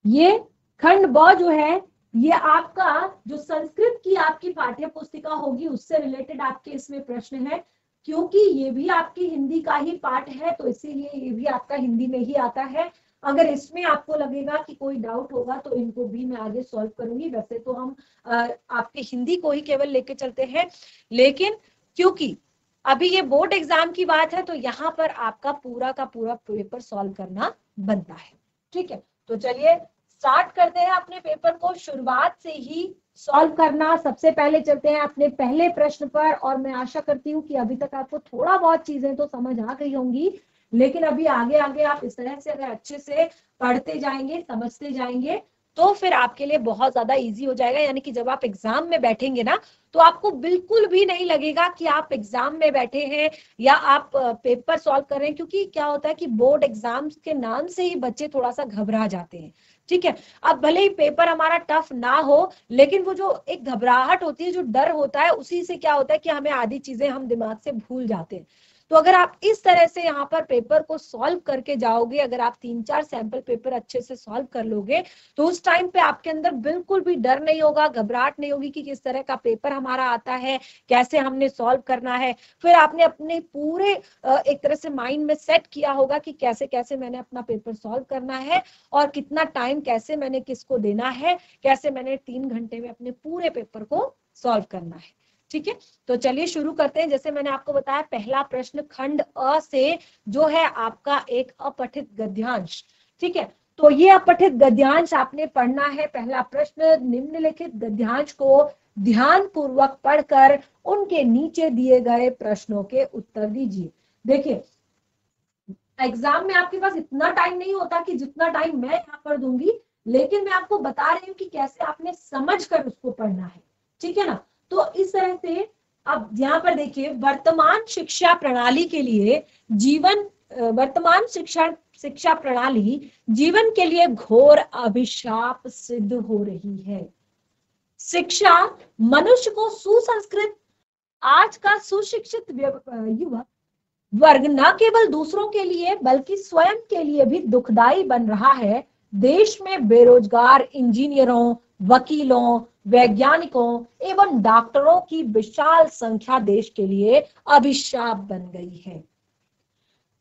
ये खंड ब जो है ये आपका जो संस्कृत की आपकी पाठ्य पुस्तिका होगी उससे रिलेटेड आपके इसमें प्रश्न है, क्योंकि ये भी आपकी हिंदी का ही पार्ट है, तो इसीलिए ये भी आपका हिंदी में ही आता है। अगर इसमें आपको लगेगा कि कोई डाउट होगा तो इनको भी मैं आगे सॉल्व करूंगी। वैसे तो हम आपके हिंदी को ही केवल लेके चलते हैं, लेकिन क्योंकि अभी ये बोर्ड एग्जाम की बात है तो यहाँ पर आपका पूरा का पूरा पेपर सॉल्व करना बनता है। ठीक है, तो चलिए स्टार्ट करते हैं अपने पेपर को शुरुआत से ही सॉल्व करना। सबसे पहले चलते हैं अपने पहले प्रश्न पर और मैं आशा करती हूँ कि अभी तक आपको थोड़ा बहुत चीजें तो समझ आ गई होंगी, लेकिन अभी आगे आगे आप इस तरह से अगर अच्छे से पढ़ते जाएंगे, समझते जाएंगे तो फिर आपके लिए बहुत ज्यादा इजी हो जाएगा। यानी कि जब आप एग्जाम में बैठेंगे ना तो आपको बिल्कुल भी नहीं लगेगा कि आप एग्जाम में बैठे हैं या आप पेपर सॉल्व कर रहे हैं, क्योंकि क्या होता है कि बोर्ड एग्जाम्स के नाम से ही बच्चे थोड़ा सा घबरा जाते हैं। ठीक है, अब भले ही पेपर हमारा टफ ना हो, लेकिन वो जो एक घबराहट होती है, जो डर होता है, उसी से क्या होता है कि हमें आधी चीजें हम दिमाग से भूल जाते हैं। तो अगर आप इस तरह से यहाँ पर पेपर को सॉल्व करके जाओगे, अगर आप 3-4 सैंपल पेपर अच्छे से सॉल्व कर लोगे तो उस टाइम पे आपके अंदर बिल्कुल भी डर नहीं होगा, घबराहट नहीं होगी कि किस तरह का पेपर हमारा आता है, कैसे हमने सॉल्व करना है। फिर आपने अपने पूरे एक तरह से माइंड में सेट किया होगा कि कैसे कैसे मैंने अपना पेपर सॉल्व करना है और कितना टाइम कैसे मैंने किसको देना है, कैसे मैंने 3 घंटे में अपने पूरे पेपर को सॉल्व करना है। ठीक है, तो चलिए शुरू करते हैं। जैसे मैंने आपको बताया पहला प्रश्न खंड अ से जो है आपका एक अपठित गद्यांश। ठीक है, तो ये अपठित गद्यांश आपने पढ़ना है। पहला प्रश्न, निम्नलिखित गद्यांश को ध्यान पूर्वक पढ़कर उनके नीचे दिए गए प्रश्नों के उत्तर दीजिए। देखिए एग्जाम में आपके पास इतना टाइम नहीं होता कि जितना टाइम मैं यहाँ पर दूंगी, लेकिन मैं आपको बता रही हूँ कि कैसे आपने समझ कर उसको पढ़ना है। ठीक है ना, तो इस तरह से अब यहाँ पर देखिए वर्तमान शिक्षा प्रणाली के लिए वर्तमान शिक्षा प्रणाली जीवन के लिए घोर अभिशाप सिद्ध हो रही है। शिक्षा मनुष्य को सुसंस्कृत, आज का सुशिक्षित युवक वर्ग न केवल दूसरों के लिए बल्कि स्वयं के लिए भी दुखदाई बन रहा है। देश में बेरोजगार इंजीनियरों, वकीलों, वैज्ञानिकों एवं डॉक्टरों की विशाल संख्या देश के लिए अभिशाप बन गई है।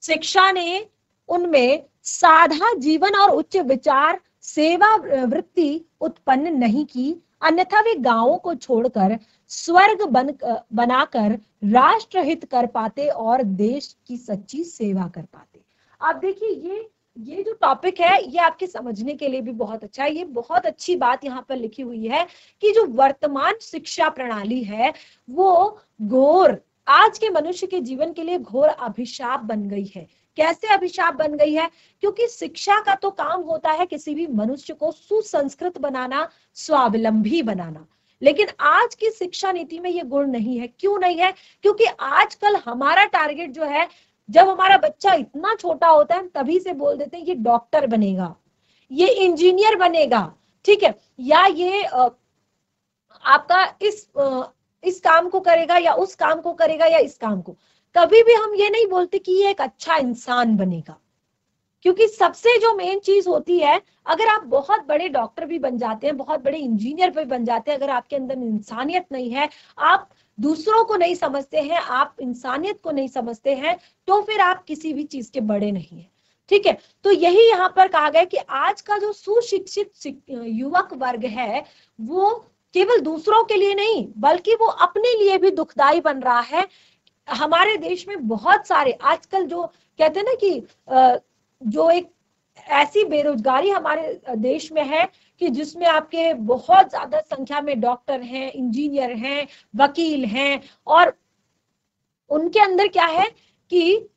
शिक्षा ने उनमें साधा जीवन और उच्च विचार सेवा वृत्ति उत्पन्न नहीं की, अन्यथा वे गांवों को छोड़कर स्वर्ग बनाकर राष्ट्र हित कर पाते और देश की सच्ची सेवा कर पाते। आप देखिए ये जो टॉपिक है ये आपके समझने के लिए भी बहुत अच्छा है। ये बहुत अच्छी बात यहाँ पर लिखी हुई है कि जो वर्तमान शिक्षा प्रणाली है वो घोर, आज के मनुष्य के जीवन के लिए घोर अभिशाप बन गई है। कैसे अभिशाप बन गई है? क्योंकि शिक्षा का तो काम होता है किसी भी मनुष्य को सुसंस्कृत बनाना, स्वावलंबी बनाना। लेकिन आज की शिक्षा नीति में ये गुण नहीं है। क्यों नहीं है? क्योंकि आजकल हमारा टारगेट जो है, जब हमारा बच्चा इतना छोटा होता है तभी से बोल देते हैं ये डॉक्टर बनेगा, ये इंजीनियर बनेगा, ठीक है, या ये आपका इस काम को करेगा या उस काम को करेगा या इस काम को। कभी भी हम ये नहीं बोलते कि ये एक अच्छा इंसान बनेगा, क्योंकि सबसे जो मेन चीज होती है, अगर आप बहुत बड़े डॉक्टर भी बन जाते हैं, बहुत बड़े इंजीनियर भी बन जाते हैं, अगर आपके अंदर इंसानियत नहीं है, आप दूसरों को नहीं समझते हैं, आप इंसानियत को नहीं समझते हैं, तो फिर आप किसी भी चीज के बड़े नहीं है। ठीक है, तो यही यहाँ पर कहा गया कि आज का जो सुशिक्षित युवक वर्ग है वो केवल दूसरों के लिए नहीं बल्कि वो अपने लिए भी दुखदाई बन रहा है। हमारे देश में बहुत सारे आजकल जो कहते हैं ना कि जो एक ऐसी बेरोजगारी हमारे देश में है कि जिसमें आपके बहुत ज्यादा संख्या में डॉक्टर हैं, इंजीनियर हैं, वकील हैं, और उनके अंदर क्या है कि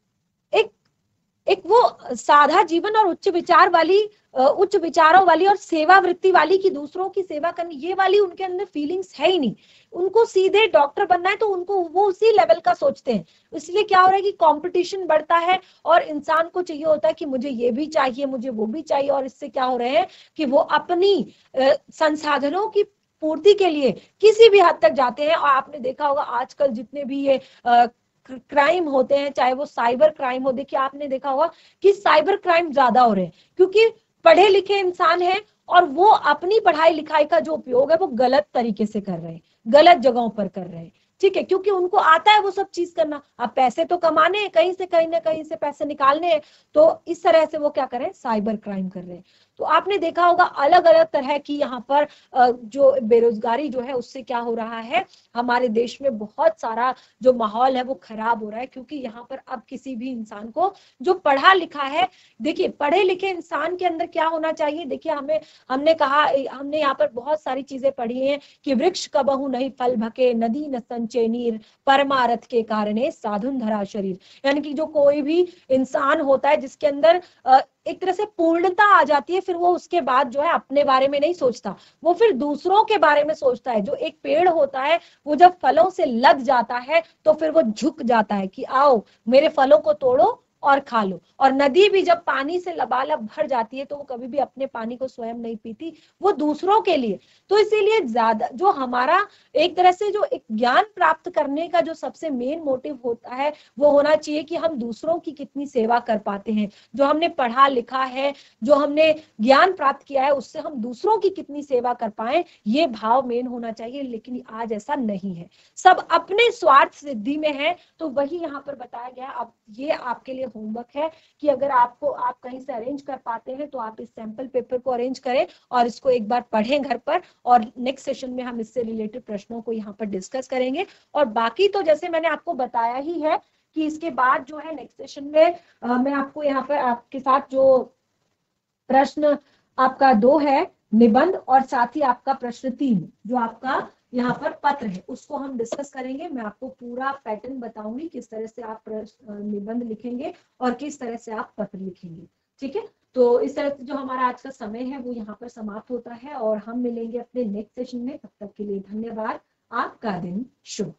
एक वो सादा जीवन और उच्च विचारों वाली और सेवा वृत्ति वाली की दूसरों की सेवा करनी, ये वाली उनके अंदर फीलिंग्स है ही नहीं। उनको सीधे डॉक्टर बनना है तो उनको वो उसी लेवल का सोचते हैं। इसलिए क्या हो रहा है कि कंपटीशन बढ़ता है और इंसान को चाहिए होता है कि मुझे ये भी चाहिए, मुझे वो भी चाहिए, और इससे क्या हो रहे हैं कि वो अपनी संसाधनों की पूर्ति के लिए किसी भी हद तक जाते हैं। और आपने देखा होगा आजकल जितने भी ये क्राइम होते हैं, चाहे वो साइबर क्राइम हो, देखिए आपने देखा होगा कि साइबर क्राइम ज्यादा हो रहे हैं क्योंकि पढ़े लिखे इंसान हैं और वो अपनी पढ़ाई लिखाई का जो उपयोग है वो गलत तरीके से कर रहे हैं, गलत जगहों पर कर रहे हैं। ठीक है, क्योंकि उनको आता है वो सब चीज करना। अब पैसे तो कमाने हैं, कहीं से कहीं ना कहीं से पैसे निकालने हैं, तो इस तरह से वो क्या कर रहे हैं, साइबर क्राइम कर रहे हैं। तो आपने देखा होगा अलग अलग तरह की यहाँ पर जो बेरोजगारी जो है उससे क्या हो रहा है, हमारे देश में बहुत सारा जो माहौल है वो खराब हो रहा है। क्योंकि यहाँ पर अब किसी भी इंसान को जो पढ़ा लिखा है, देखिए पढ़े लिखे इंसान के अंदर क्या होना चाहिए, देखिए हमने यहाँ पर बहुत सारी चीजें पढ़ी हैं कि वृक्ष कबहु नहीं फल भके, नदी न संचय नीर, परमारथ के कारणे साधुन धरा शरीर। यानी कि जो कोई भी इंसान होता है जिसके अंदर एक तरह से पूर्णता आ जाती है, फिर वो उसके बाद जो है अपने बारे में नहीं सोचता, वो फिर दूसरों के बारे में सोचता है। जो एक पेड़ होता है वो जब फलों से लद जाता है तो फिर वो झुक जाता है कि आओ मेरे फलों को तोड़ो और खा लो। और नदी भी जब पानी से लबालब भर जाती है तो वो कभी भी अपने पानी को स्वयं नहीं पीती, वो दूसरों के लिए। तो इसीलिए ज्यादा जो हमारा एक तरह से जो एक ज्ञान प्राप्त करने का जो सबसे मेन मोटिव होता है वो होना चाहिए कि हम दूसरों की कितनी सेवा कर पाते हैं। जो हमने पढ़ा लिखा है, जो हमने ज्ञान प्राप्त किया है, उससे हम दूसरों की कितनी सेवा कर पाए, ये भाव मेन होना चाहिए। लेकिन आज ऐसा नहीं है, सब अपने स्वार्थ सिद्धि में है। तो वही यहाँ पर बताया गया। अब ये आपके लिए होमवर्क है कि अगर आप कहीं से अरेंज कर पाते हैं तो आप इस सैंपल पेपर को अरेंज करें और इसको एक बार पढ़ें घर पर, और नेक्स्ट सेशन में हम इससे रिलेटेड प्रश्नों को यहाँ पर डिस्कस करेंगे। और बाकी तो जैसे मैंने आपको बताया ही है कि इसके बाद जो है नेक्स्ट सेशन में मैं आपको यहाँ पर आपके साथ जो प्रश्न आपका 2 है निबंध, और साथ ही आपका प्रश्न 3 जो आपका यहाँ पर पत्र है, उसको हम डिस्कस करेंगे। मैं आपको पूरा पैटर्न बताऊंगी किस तरह से आप निबंध लिखेंगे और किस तरह से आप पत्र लिखेंगे। ठीक है, तो इस तरह से जो हमारा आज का समय है वो यहाँ पर समाप्त होता है और हम मिलेंगे अपने नेक्स्ट सेशन में। तब तक के लिए धन्यवाद। आपका दिन शुभ।